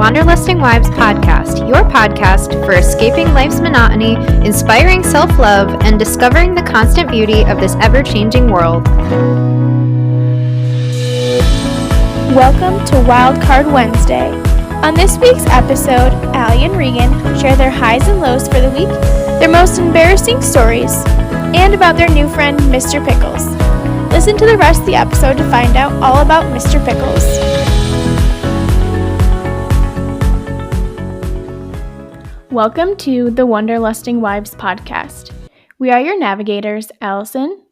Wanderlusting Wives podcast, your podcast for escaping life's monotony, inspiring self-love, and discovering the constant beauty of this ever-changing world. Welcome to Wildcard Wednesday. On this week's episode, Allie and Regan share their highs and lows for the week, their most embarrassing stories, and about their new friend, Mr. Pickles. Listen to the rest of the episode to find out all about Mr. Pickles. Welcome to the Wanderlusting Wives podcast. We are your navigators, Allison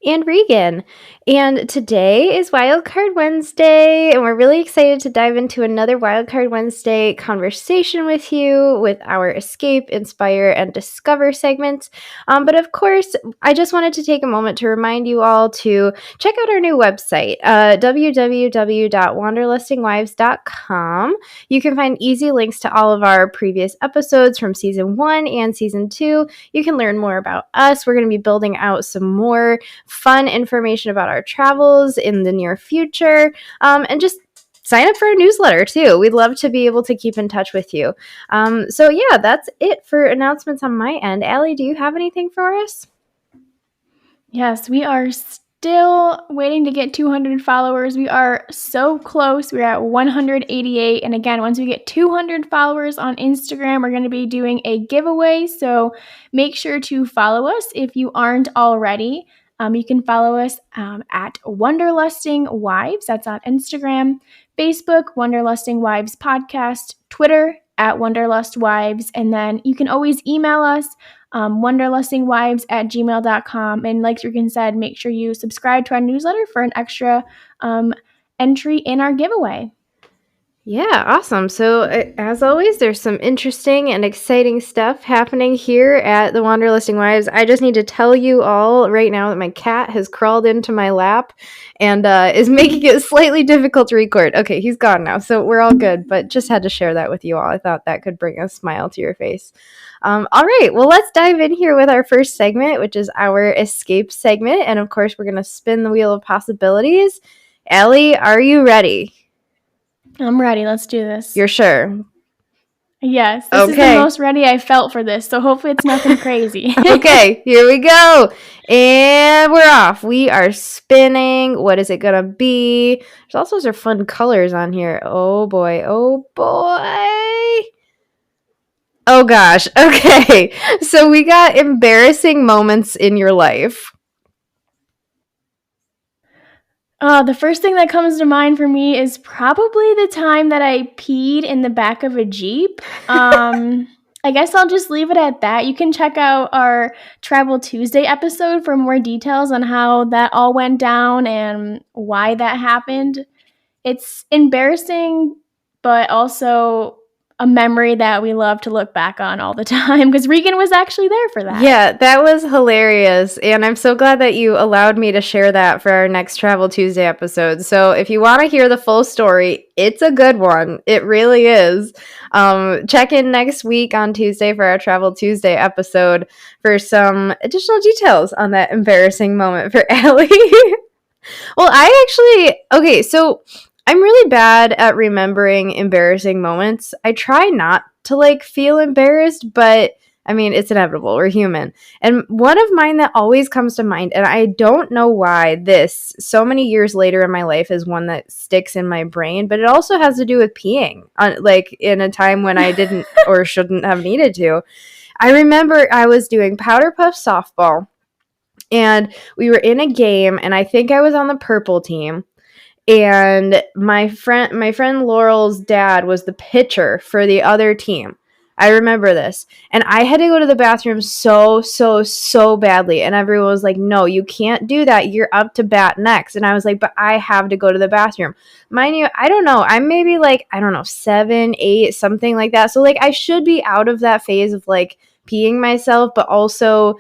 and Regan. And today is Wildcard Wednesday, and we're really excited to dive into another Wildcard Wednesday conversation with you with our Escape, Inspire, and Discover segments. But of course, I just wanted to take a moment to remind you all to check out our new website, www.wanderlustingwives.com. You can find easy links to all of our previous episodes from Season 1 and Season 2. You can learn more about us. We're going to be building out some more fun information about our travels in the near future, and just sign up for a newsletter too. We'd love to be able to keep in touch with you. So yeah, that's it for announcements on my end. Allie, do you have anything for us? Yes, we are still waiting to get 200 followers. We are so close. We're at 188. And again, once we get 200 followers on Instagram, we're going to be doing a giveaway. So make sure to follow us if you aren't already. You can follow us at Wanderlusting Wives. That's on Instagram, Facebook, Wanderlusting Wives Podcast, Twitter at Wanderlust Wives, and then you can always email us, wanderlustingwives@gmail.com. And like Regan said, make sure you subscribe to our newsletter for an extra entry in our giveaway. Yeah, awesome. So as always, there's some interesting and exciting stuff happening here at the Wanderlusting Wives. I just need to tell you all right now that my cat has crawled into my lap and is making it slightly difficult to record. Okay, he's gone now, so we're all good, but just had to share that with you all. I thought that could bring a smile to your face. All right, well, let's dive in here with our first segment, which is our Escape segment. And of course, we're going to spin the wheel of possibilities. Allie, are you ready? I'm ready. Let's do this. You're sure? Yes. This is the most ready I felt for this, so hopefully it's nothing crazy. Okay, here we go. And we're off. We are spinning. What is it going to be? There's all sorts of fun colors on here. Oh, boy. Oh, boy. Oh, gosh. Okay. So we got embarrassing moments in your life. The first thing that comes to mind for me is probably the time that I peed in the back of a Jeep. I guess I'll just leave it at that. You can check out our Travel Tuesday episode for more details on how that all went down and why that happened. It's embarrassing, but also a memory that we love to look back on all the time because Regan was actually there for that. Yeah, that was hilarious. And I'm so glad that you allowed me to share that for our next Travel Tuesday episode. So if you want to hear the full story, it's a good one. It really is. Check in next week on Tuesday for our Travel Tuesday episode for some additional details on that embarrassing moment for Allie. Well, so I'm really bad at remembering embarrassing moments. I try not to feel embarrassed, but I mean, it's inevitable. We're human. And one of mine that always comes to mind, and I don't know why this so many years later in my life is one that sticks in my brain, but it also has to do with peeing in a time when I didn't or shouldn't have needed to. I remember I was doing powder puff softball and we were in a game and I think I was on the purple team. And my friend Laurel's dad was the pitcher for the other team. I remember this. And I had to go to the bathroom so badly. And everyone was like, no, you can't do that. You're up to bat next. And I was like, but I have to go to the bathroom. Mind you, I don't know. I'm maybe 7, 8, something like that. So I should be out of that phase of peeing myself, but also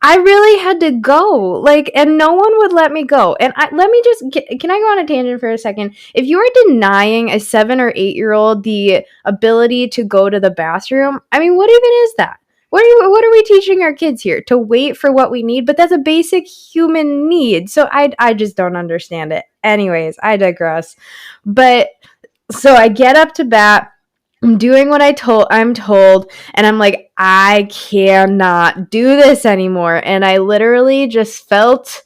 I really had to go, and no one would let me go. And can I go on a tangent for a second? If you are denying a 7 or 8-year-old the ability to go to the bathroom, I mean, what even is that? What are we teaching our kids here? To wait for what we need? But that's a basic human need. So I just don't understand it. Anyways, I digress. But so I get up to bat. I'm doing what I'm told, and I'm like, I cannot do this anymore. And I literally just felt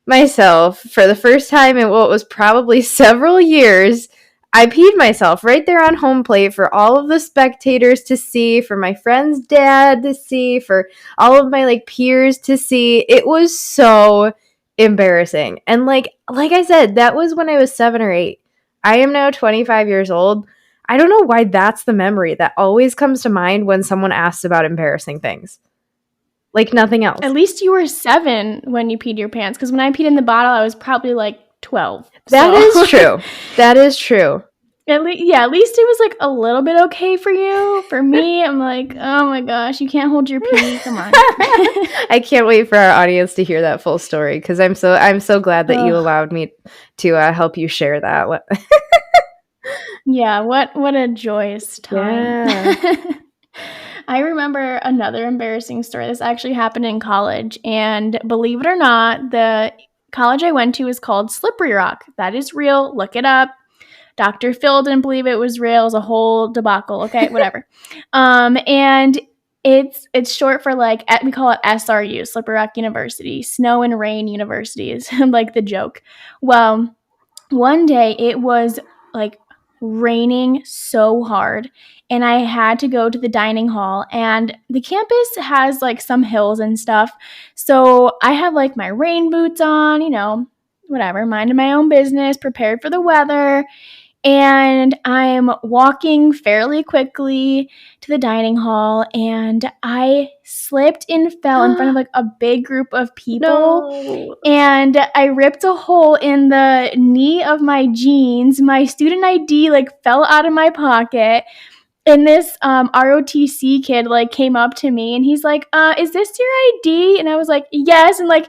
myself for the first time in what was probably several years. I peed myself right there on home plate for all of the spectators to see, for my friend's dad to see, for all of my like peers to see. It was so embarrassing. And like I said, that was when I was 7 or 8. I am now 25 years old. I don't know why that's the memory that always comes to mind when someone asks about embarrassing things. Like nothing else. At least you were 7 when you peed your pants, because when I peed in the bottle, I was probably like 12. That is true. That is true. At least it was like a little bit okay for you. For me, I'm like, oh my gosh, you can't hold your pee. Come on. I can't wait for our audience to hear that full story, because I'm so glad that you allowed me to help you share that. Yeah, what a joyous time. Yeah. I remember another embarrassing story. This actually happened in college, and believe it or not, the college I went to is called Slippery Rock. That is real. Look it up. Dr. Phil didn't believe it was real. It was a whole debacle. Okay, whatever. And it's short for like, we call it SRU, Slippery Rock University, Snow and Rain University is like the joke. Well, one day it was like raining so hard, and I had to go to the dining hall, and the campus has like some hills and stuff. So I had like my rain boots on, whatever, minding my own business, prepared for the weather. And I'm walking fairly quickly to the dining hall, and I slipped and fell in front of like a big group of people. No. And I ripped a hole in the knee of my jeans. My student ID like fell out of my pocket. And this ROTC kid like came up to me, and he's like, is this your ID? And I was like, yes. And like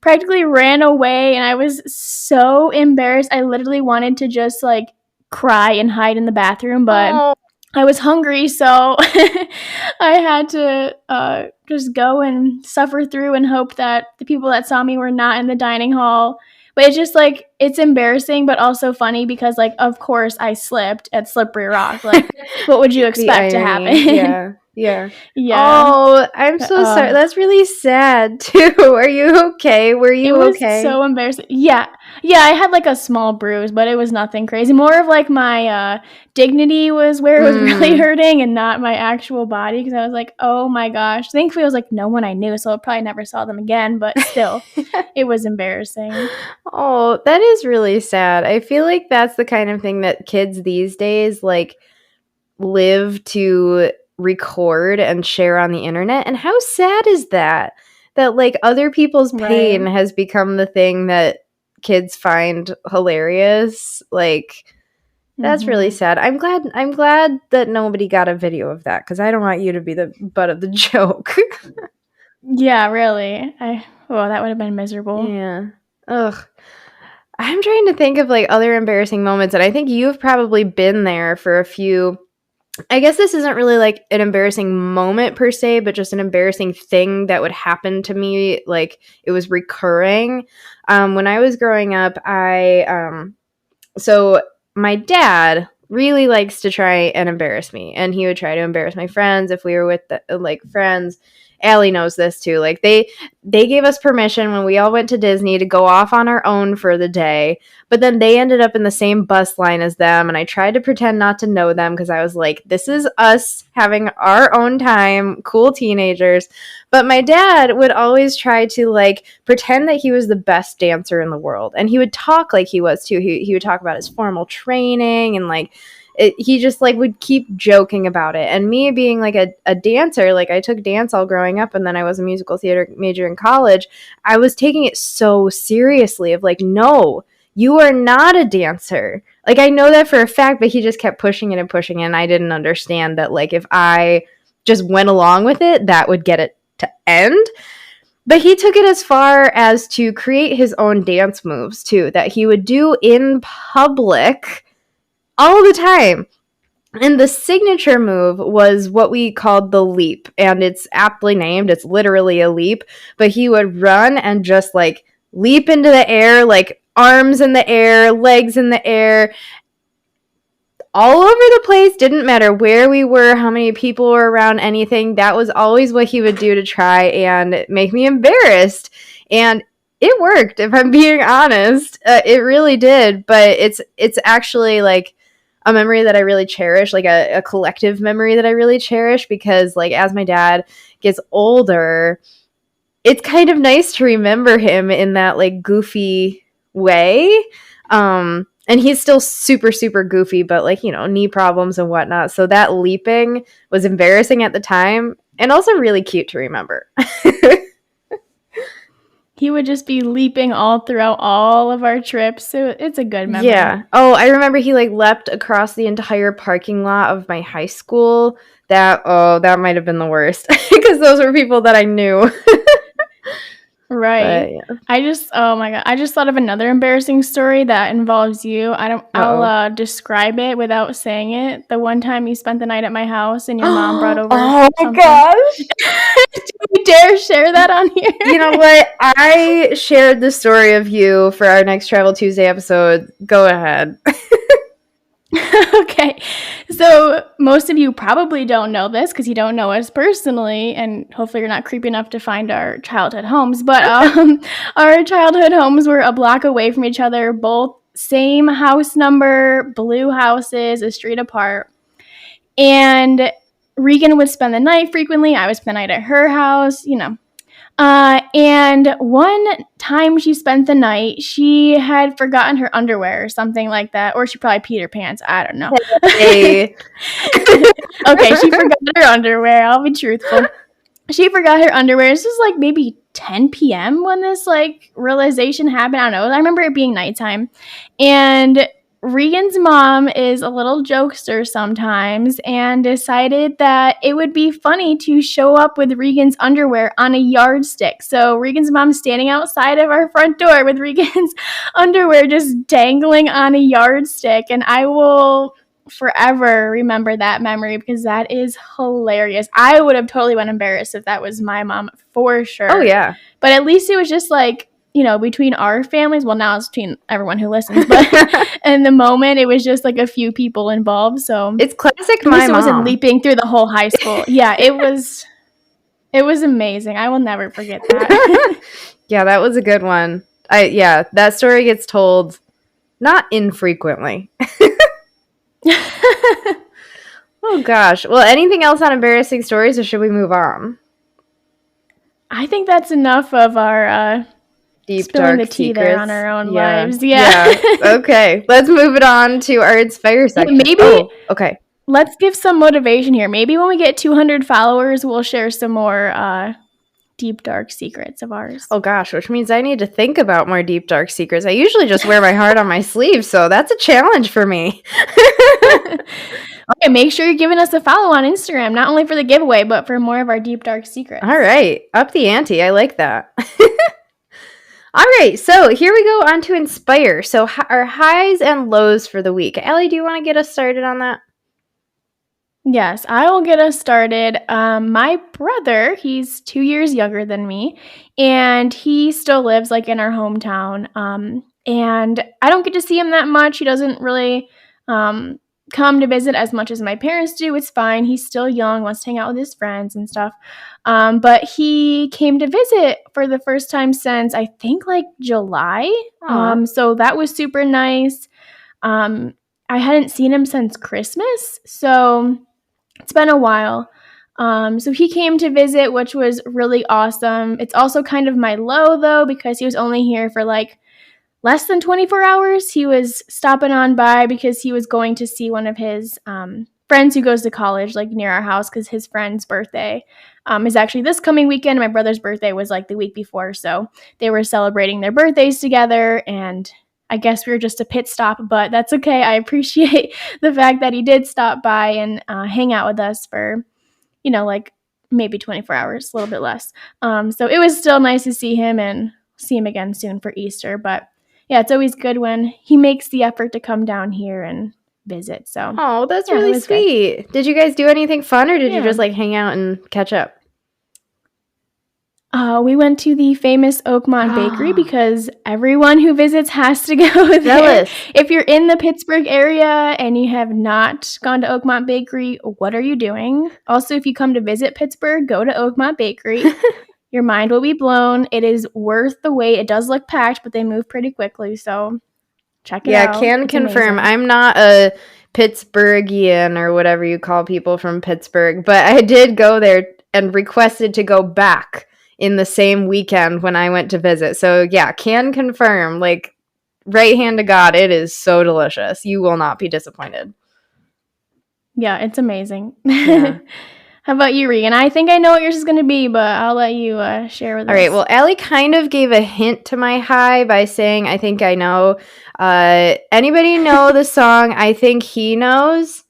practically ran away, and I was so embarrassed. I literally wanted to just like cry and hide in the bathroom, but I was hungry, so I had to just go and suffer through and hope that the people that saw me were not in the dining hall. But it's just like, it's embarrassing, but also funny because, like, of course I slipped at Slippery Rock. Like, what would you expect to happen? Yeah. Yeah. Yeah. Oh, I'm so sorry. That's really sad too. Are you okay? Were you okay? It was so embarrassing. Yeah. Yeah, I had like a small bruise, but it was nothing crazy. More of like my dignity was where it was really hurting, and not my actual body, because I was like, oh my gosh. Thankfully, it was like no one I knew, so I probably never saw them again, but still, it was embarrassing. Oh, that is really sad. I feel like that's the kind of thing that kids these days like live to record and share on the internet. And how sad is that like other people's pain has become the thing that kids find hilarious? Like, that's really sad. I'm glad that nobody got a video of that, because I don't want you to be the butt of the joke. Yeah, really. That would have been miserable. Yeah. Ugh. I'm trying to think of like other embarrassing moments, and I think you've probably been there for a few. I guess this isn't really like an embarrassing moment per se, but just an embarrassing thing that would happen to me. Like, it was recurring. When I was growing up, so my dad really likes to try and embarrass me, and he would try to embarrass my friends if we were with friends. Allie knows this too. Like, they gave us permission when we all went to Disney to go off on our own for the day, but then they ended up in the same bus line as them, and I tried to pretend not to know them because I was like, this is us having our own time, cool teenagers. But my dad would always try to like pretend that he was the best dancer in the world, and he would talk like he was too. He would talk about his formal training, and like he just like would keep joking about it. And me being like a dancer, like I took dance all growing up, and then I was a musical theater major in college, I was taking it so seriously of like, no, you are not a dancer. Like, I know that for a fact, but he just kept pushing it, and I didn't understand that like if I just went along with it, that would get it to end. But he took it as far as to create his own dance moves too, that he would do in public all the time. And the signature move was what we called the leap, and it's aptly named. It's literally a leap, but he would run and just like leap into the air, like arms in the air, legs in the air. all over the place. Didn't matter where we were, how many people were around, anything. That was always what he would do to try and make me embarrassed. And it worked, if I'm being honest. It really did. But it's actually like a memory that I really cherish, like a collective memory that I really cherish, because like as my dad gets older, it's kind of nice to remember him in that like goofy way. And he's still super, super goofy, but like, knee problems and whatnot. So that leaping was embarrassing at the time and also really cute to remember. He would just be leaping all throughout all of our trips. So it's a good memory. Yeah. Oh, I remember he like leapt across the entire parking lot of my high school. That might have been the worst because those were people that I knew. Right. But, yeah. Oh my God. I just thought of another embarrassing story that involves you. I'll describe it without saying it. The one time you spent the night at my house and your mom brought over Oh my something. gosh. Do we dare share that on here? You know what? I shared the story of you for our next Travel Tuesday episode. Go ahead. Okay. So most of you probably don't know this because you don't know us personally, and hopefully you're not creepy enough to find our childhood homes. But our childhood homes were a block away from each other, both same house number, blue houses, a street apart. And Regan would spend the night frequently. I would spend the night at her house, and one time she spent the night, she had forgotten her underwear or something like that. Or she probably peed her pants. I don't know. Hey. Okay, she forgot her underwear. I'll be truthful. She forgot her underwear. This was like maybe 10 p.m. when this like realization happened. I don't know. I remember it being nighttime. And Regan's mom is a little jokester sometimes and decided that it would be funny to show up with Regan's underwear on a yardstick. So Regan's mom's standing outside of our front door with Regan's underwear just dangling on a yardstick. And I will forever remember that memory because that is hilarious. I would have totally been embarrassed if that was my mom for sure. Oh, yeah. But at least it was just like, between our families. Well, now it's between everyone who listens, but in the moment, it was just like a few people involved. So it's classic. My mom wasn't leaping through the whole high school. Yeah, it was amazing. I will never forget that. Yeah, that was a good one. That story gets told not infrequently. Oh gosh. Well, anything else on embarrassing stories, or should we move on? I think that's enough of our deep spilling dark the tea secrets there on our own lives. Yeah. Okay, let's move it on to our Inspire section. Okay. Let's give some motivation here. Maybe when we get 200 followers, we'll share some more deep dark secrets of ours. Oh gosh, which means I need to think about more deep dark secrets. I usually just wear my heart on my sleeve, so that's a challenge for me. Okay, make sure you're giving us a follow on Instagram, not only for the giveaway, but for more of our deep dark secrets. All right, up the ante. I like that. All right, so here we go on to Inspire. So our highs and lows for the week. Allie, do you want to get us started on that? Yes, I will get us started. My brother, he's 2 years younger than me, and he still lives like in our hometown. And I don't get to see him that much. He doesn't really come to visit as much as my parents do. It's fine. He's still young, wants to hang out with his friends and stuff. But he came to visit for the first time since I think like July. So that was super nice. I hadn't seen him since Christmas, so it's been a while. So he came to visit, which was really awesome. It's also kind of my low though, because he was only here for like less than 24 hours. He was stopping on by because he was going to see one of his friends who goes to college like near our house, because his friend's birthday is actually this coming weekend. My brother's birthday was like the week before, so they were celebrating their birthdays together, and I guess we were just a pit stop, but that's okay. I appreciate the fact that he did stop by and hang out with us for, like maybe 24 hours, a little bit less. So it was still nice to see him and see him again soon for Easter, but yeah, it's always good when he makes the effort to come down here and visit. So, oh, that's really sweet. Good. Did you guys do anything fun, or did you just like hang out and catch up? We went to the famous Oakmont Bakery because everyone who visits has to go there. Jealous. If you're in the Pittsburgh area and you have not gone to Oakmont Bakery, what are you doing? Also, if you come to visit Pittsburgh, go to Oakmont Bakery. Your mind will be blown. It is worth the wait. It does look packed, but they move pretty quickly, so check it out. Yeah, can It's confirm. amazing. I'm not a Pittsburghian or whatever you call people from Pittsburgh, but I did go there and requested to go back in the same weekend when I went to visit. So yeah, can confirm. Like, right hand to God, it is so delicious. You will not be disappointed. Yeah, it's amazing. Yeah. How about you, Regan? I think I know what yours is going to be, but I'll let you share with us. All right. Well, Allie kind of gave a hint to my high by saying, I think I know. Anybody know the song I Think He Knows?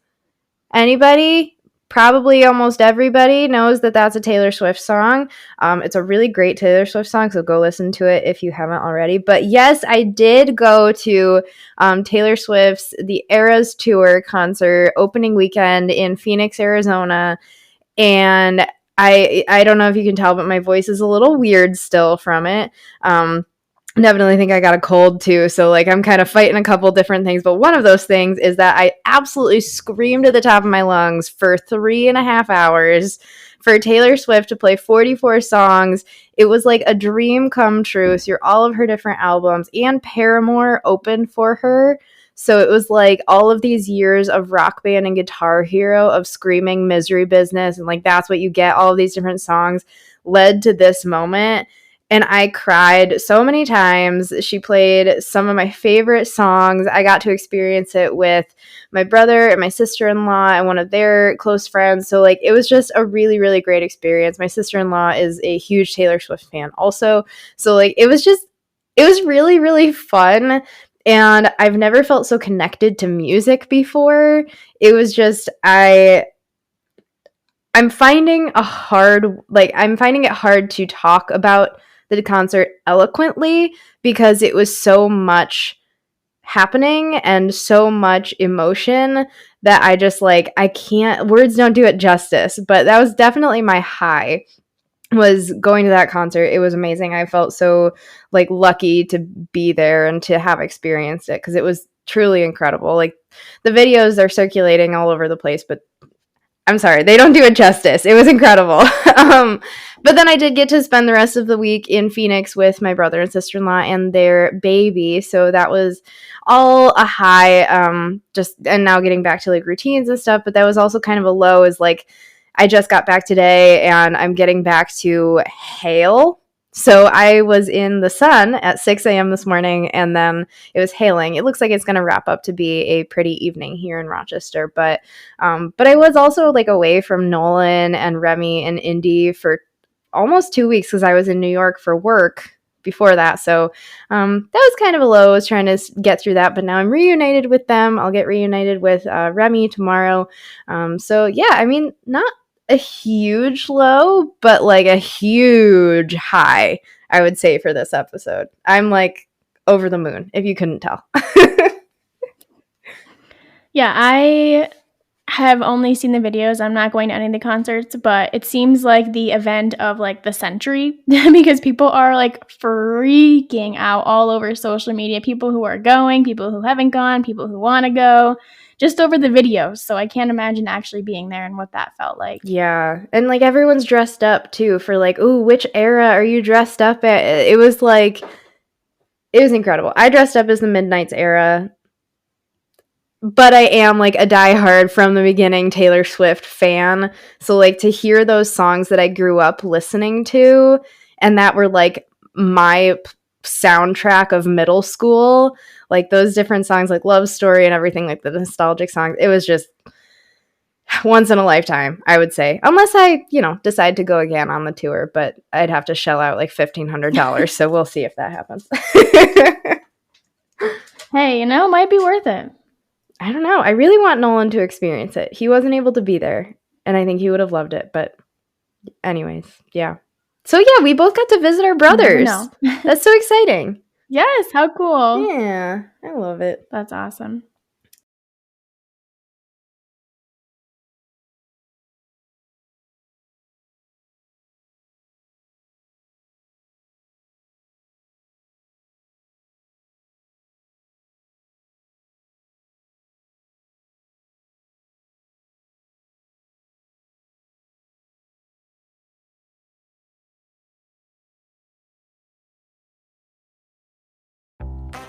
Anybody? Probably almost everybody knows that that's a Taylor Swift song. It's a really great Taylor Swift song, so go listen to it if you haven't already. But yes, I did go to Taylor Swift's The Eras Tour concert opening weekend in Phoenix, Arizona. And I don't know if you can tell, but my voice is a little weird still from it. Definitely think I got a cold too, so like I'm kind of fighting a couple different things, but one of those things is that I absolutely screamed at the top of my lungs for 3.5 hours for Taylor Swift to play 44 songs. It was like a dream come true. So all of her different albums and Paramore opened for her. So it was like all of these years of Rock Band and Guitar Hero of screaming Misery Business, and like that's what you get, all of these different songs led to this moment. And I cried so many times. She played some of my favorite songs. I got to experience it with my brother and my sister-in-law and one of their close friends. So like it was just a really, really great experience. My sister-in-law is a huge Taylor Swift fan also. So like it was really, really fun. And I've never felt so connected to music before. It was just I'm finding it hard to talk about the concert eloquently because it was so much happening and so much emotion that I just like I can't, words don't do it justice. But that was definitely my high, was going to that concert. It was amazing. I felt so like lucky to be there and to have experienced it because it was truly incredible. Like the videos are circulating all over the place, but I'm sorry, they don't do it justice. It was incredible. But then I did get to spend the rest of the week in Phoenix with my brother and sister-in-law and their baby. So that was all a high, and now getting back to like routines and stuff. But that was also kind of a low, is like, I just got back today and I'm getting back to hail. So I was in the sun at 6 a.m. this morning, and then it was hailing. It looks like it's going to wrap up to be a pretty evening here in Rochester. But I was also like away from Nolan and Remy and Indy for almost 2 weeks because I was in New York for work before that. So that was kind of a low. I was trying to get through that, but now I'm reunited with them. I'll get reunited with Remy tomorrow. So yeah, I mean, not a huge low, but like a huge high, I would say, for this episode. I'm like over the moon, if you couldn't tell. Yeah, I have only seen the videos. I'm not going to any of the concerts, but it seems like the event of like the century because people are like freaking out all over social media. People who are going, people who haven't gone, people who want to go, just over the videos. So I can't imagine actually being there and what that felt like. Yeah. And like everyone's dressed up too for like, ooh, which era are you dressed up at? It was like, it was incredible. I dressed up as the Midnight's era, but I am like a diehard from the beginning Taylor Swift fan. So like to hear those songs that I grew up listening to and that were like my soundtrack of middle school, like those different songs like Love Story and everything, like the nostalgic songs, it was just once in a lifetime, I would say. Unless I, decide to go again on the tour, but I'd have to shell out like $1,500, so we'll see if that happens. Hey, it might be worth it. I don't know. I really want Nolan to experience it. He wasn't able to be there, and I think he would have loved it. But anyways, yeah. So yeah, we both got to visit our brothers. That's so exciting. Yes, how cool. Yeah, I love it. That's awesome.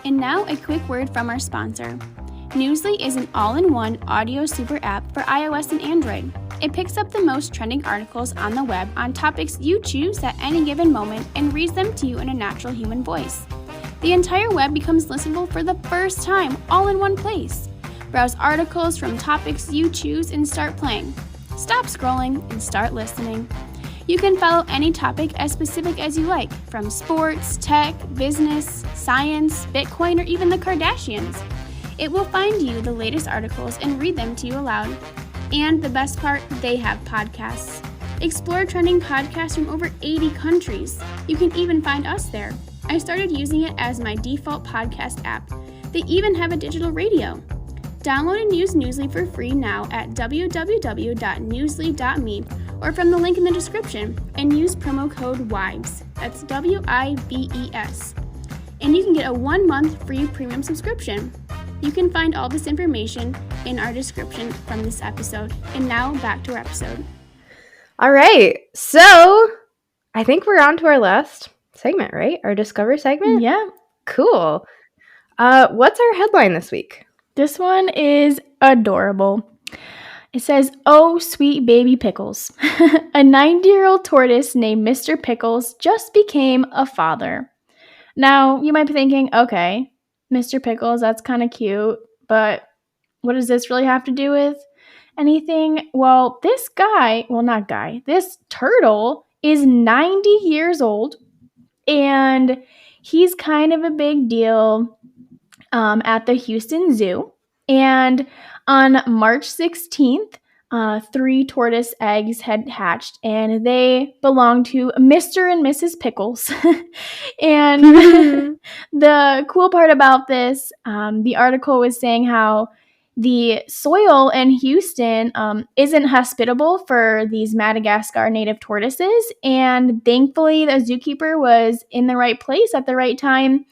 And now a quick word from our sponsor. Newsly is an all-in-one audio super app for iOS and Android. It picks up the most trending articles on the web on topics you choose at any given moment and reads them to you in a natural human voice. The entire web becomes listenable for the first time, all in one place. Browse articles from topics you choose and start playing. Stop scrolling and start listening. You can follow any topic as specific as you like, from sports, tech, business, science, Bitcoin, or even the Kardashians. It will find you the latest articles and read them to you aloud. And the best part, they have podcasts. Explore trending podcasts from over 80 countries. You can even find us there. I started using it as my default podcast app. They even have a digital radio. Download and use Newsly for free now at www.newsly.me or from the link in the description, and use promo code WIVES. That's WIVES. And you can get a 1-month free premium subscription. You can find all this information in our description from this episode. And now back to our episode. All right. So I think we're on to our last segment, right? Our Discover segment? Yeah. Cool. What's our headline this week? This one is adorable. It says, "Oh, sweet baby Pickles." A 90-year-old tortoise named Mr. Pickles just became a father. Now, you might be thinking, okay, Mr. Pickles, that's kind of cute, but what does this really have to do with anything? Well, this turtle is 90 years old, and he's kind of a big deal at the Houston Zoo. And on March 16th, 3 tortoise eggs had hatched, and they belonged to Mr. and Mrs. Pickles. And the cool part about this, the article was saying how the soil in Houston isn't hospitable for these Madagascar native tortoises, and thankfully the zookeeper was in the right place at the right time,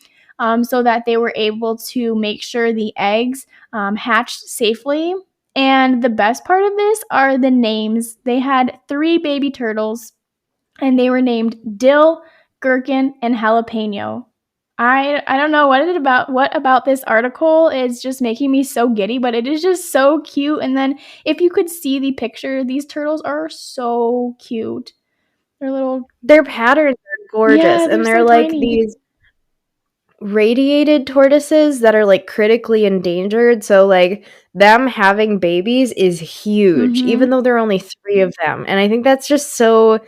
so that they were able to make sure the eggs hatched safely. And the best part of this are the names. They had 3 baby turtles, and they were named Dill, Gherkin, and Jalapeno. I don't know what about this article is just making me so giddy, but it is just so cute. And then if you could see the picture, these turtles are so cute. Their patterns are gorgeous, Yeah, and they're they're so like tiny. these radiated tortoises that are like critically endangered. So like them having babies is huge, even though there are only 3 of them. And I think that's just so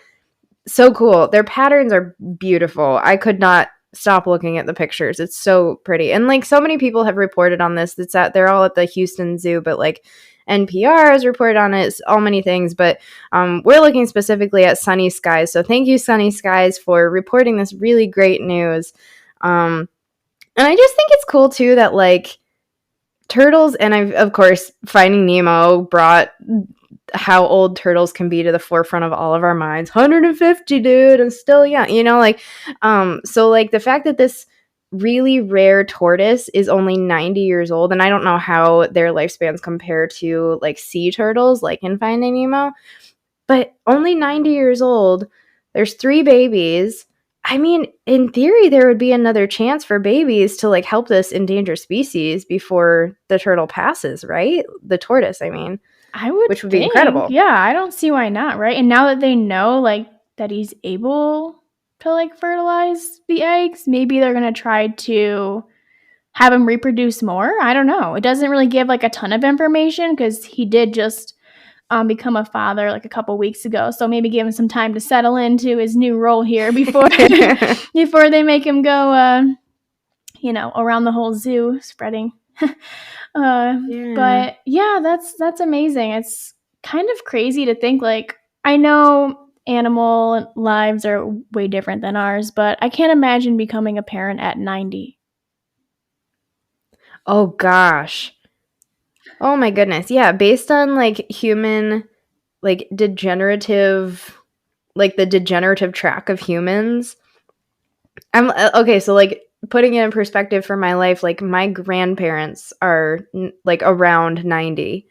cool. Their patterns are beautiful. I could not stop looking at the pictures. It's so pretty. And like so many people have reported on this. They're all at the Houston Zoo, but like NPR has reported on it, all many things, but we're looking specifically at Sunny Skies. So thank you, Sunny Skies, for reporting this really great news. And I just think it's cool, too, that, like, turtles, and of course, Finding Nemo brought how old turtles can be to the forefront of all of our minds. 150, dude, and still young, like, so, like, the fact that this really rare tortoise is only 90 years old, and I don't know how their lifespans compare to, like, sea turtles, like in Finding Nemo, but only 90 years old, there's 3 babies. I mean, in theory, there would be another chance for babies to, like, help this endangered species before the turtle passes, right? The tortoise, I mean. Which would be incredible. Yeah, I don't see why not, right? And now that they know, like, that he's able to, like, fertilize the eggs, maybe they're going to try to have him reproduce more. I don't know. It doesn't really give, like, a ton of information because he did just become a father like a couple weeks ago, so maybe give him some time to settle into his new role here before before they make him go around the whole zoo spreading. But yeah, that's amazing. It's kind of crazy to think, like, I know animal lives are way different than ours, but I can't imagine becoming a parent at 90. Oh gosh. Oh my goodness. Yeah, based on like human like degenerative like the degenerative track of humans. I'm okay, so like putting it in perspective for my life, like my grandparents are like around 90.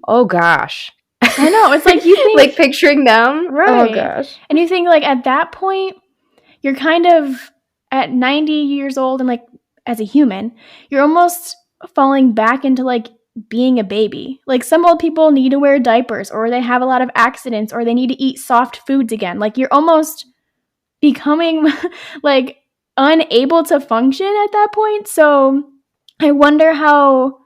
Oh gosh. I know, it's like you think like picturing them. Right. Oh gosh. And you think like at that point you're kind of at 90 years old and like as a human, you're almost falling back into like being a baby. Like some old people need to wear diapers, or they have a lot of accidents, or they need to eat soft foods again. Like you're almost becoming like unable to function at that point. So I wonder how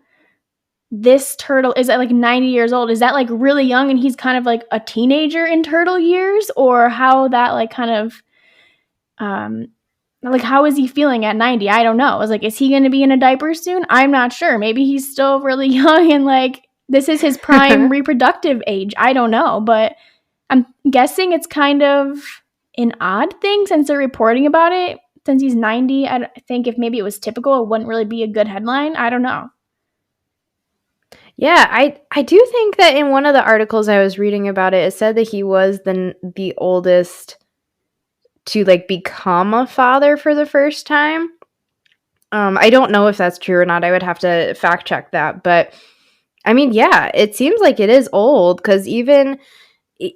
this turtle is at like 90 years old. Is that like really young and he's kind of like a teenager in turtle years, or how that like kind of like how is he feeling at 90? I don't know. I was like, is he going to be in a diaper soon? I'm not sure. Maybe he's still really young and like this is his prime reproductive age. I don't know, but I'm guessing it's kind of an odd thing since they're reporting about it. Since he's 90, I think if maybe it was typical, it wouldn't really be a good headline. I don't know. Yeah, I do think that in one of the articles I was reading about it, it said that he was the oldest to like become a father for the first time. I don't know if that's true or not. I would have to fact check that. But I mean, yeah, it seems like it is old because even,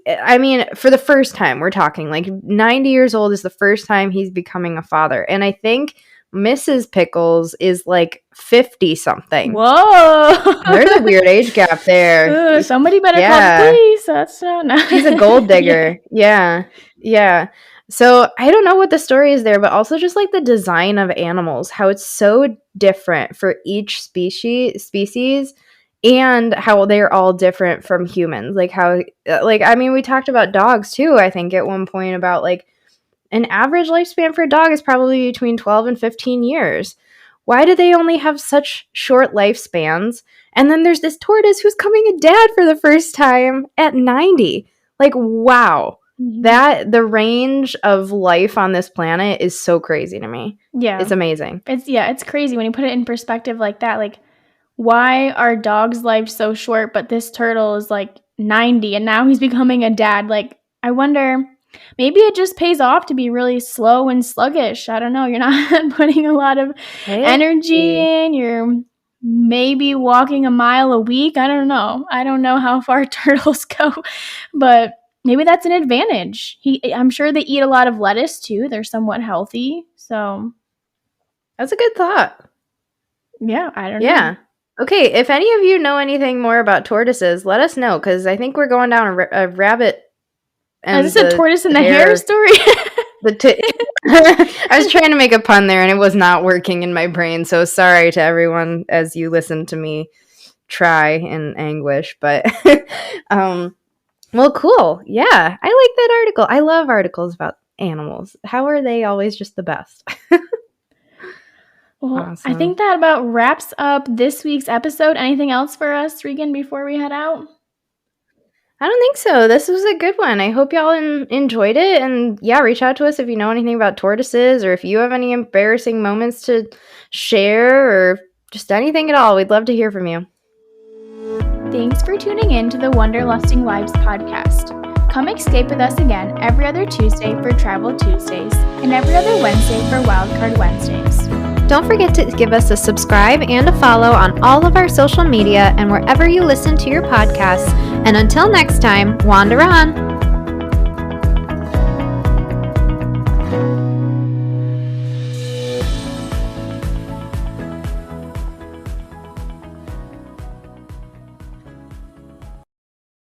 I mean, for the first time, we're talking like 90 years old is the first time he's becoming a father. And I think Mrs. Pickles is like 50 something. Whoa. There's a weird age gap there. Ooh, somebody better call the police. That's so nice. She's a gold digger. Yeah. So I don't know what the story is there, but also just like the design of animals, how it's so different for each species and how they're all different from humans. Like how, like, I mean, we talked about dogs too, I think at one point about like an average lifespan for a dog is probably between 12 and 15 years. Why do they only have such short lifespans? And then there's this tortoise who's coming a dad for the first time at 90. Like, wow. That the range of life on this planet is so crazy to me. Yeah. It's amazing. It's crazy when you put it in perspective like that. Like, why are dogs' lives so short, but this turtle is like 90 and now he's becoming a dad? Like, I wonder, maybe it just pays off to be really slow and sluggish. I don't know. You're not putting a lot of energy in. You're maybe walking a mile a week. I don't know. I don't know how far turtles go, but maybe that's an advantage. I'm sure they eat a lot of lettuce too. They're somewhat healthy. So that's a good thought. Yeah, I don't know. Yeah. Okay, if any of you know anything more about tortoises, let us know, because I think we're going down a rabbit. Is this a tortoise and the hare story? I was trying to make a pun there, and it was not working in my brain, so sorry to everyone as you listen to me try in anguish. But, well, cool. Yeah, I like that article. I love articles about animals. How are they always just the best? Well, awesome. I think that about wraps up this week's episode. Anything else for us, Regan, before we head out? I don't think so. This was a good one. I hope y'all enjoyed it. And yeah, reach out to us if you know anything about tortoises or if you have any embarrassing moments to share or just anything at all. We'd love to hear from you. Thanks for tuning in to the Wanderlusting Wives podcast. Come escape with us again every other Tuesday for Travel Tuesdays and every other Wednesday for Wildcard Wednesdays. Don't forget to give us a subscribe and a follow on all of our social media and wherever you listen to your podcasts. And until next time, wander on!